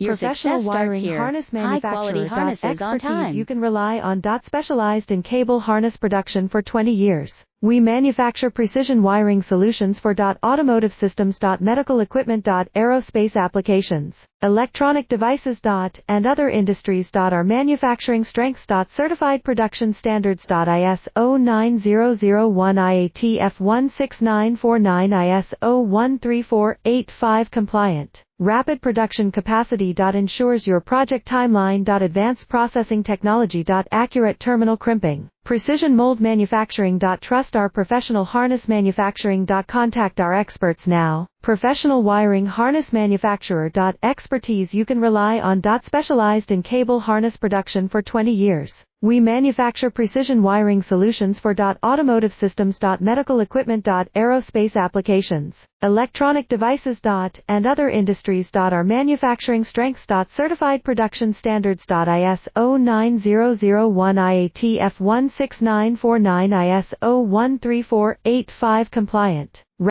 Your Professional success starts wiring here. harness High-quality manufacturer. harnesses on Expertise time. you can rely on. Specialized in cable harness production for 20 years. We manufacture precision wiring solutions for automotive systems, medical equipment, aerospace applications, electronic devices, and other industries. Our manufacturing strengths. Certified production standards. ISO 9001 IATF 16949 ISO 13485 compliant. Rapid production capacity. Ensures your project timeline. Advanced processing technology. Accurate terminal crimping. Precision mold manufacturing. Trust our professional harness manufacturing. Contact our experts now. Professional wiring harness manufacturer. Expertise you can rely on. Specialized in cable harness production for 20 years. We manufacture precision wiring solutions for automotive systems, medical equipment, aerospace applications, electronic devices, and other industries. Our manufacturing strengths. Certified production standards. ISO 9001 IATF 16949 ISO 13485 compliant.